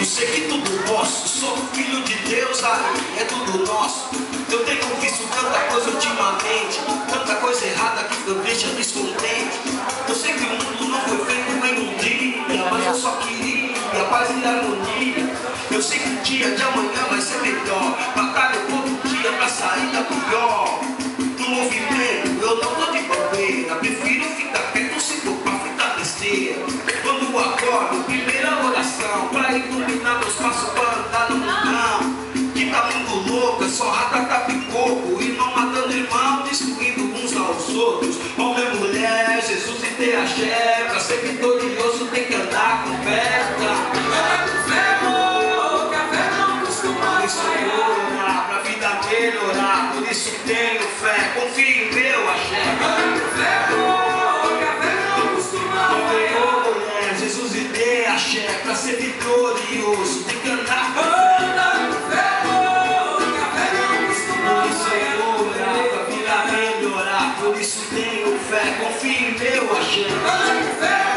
sei que tudo posso, sou filho de Deus, aí é tudo nosso. Eu tenho visto tanta coisa ultimamente, tanta coisa errada que me deixa descontente. Eu sei que o mundo não foi feito em um dia, mas eu só queria paz e harmonia. Eu sei que o dia de amanhã vai ser melhor, batalho todo dia pra sair da pior. No movimento eu não tô de bobeira, prefiro ficar quieto se for pra fritar besteira. Quando eu acordo, primeira oração pra iluminar meus passos pra andar no mundão. Que tá muito louco, é só ratata picoco, e não matando irmão, destruindo uns aos outros. Homem e mulher, Jesus e ter axé, pra ser vitorioso tem que andar com fé. Pra vida melhorar, por isso tenho fé, confio em meu axé. Jesus e dê axé, pra ser vitorioso tem que andar com fé. Pra vida melhorar, por isso tenho fé, confio em meu axé.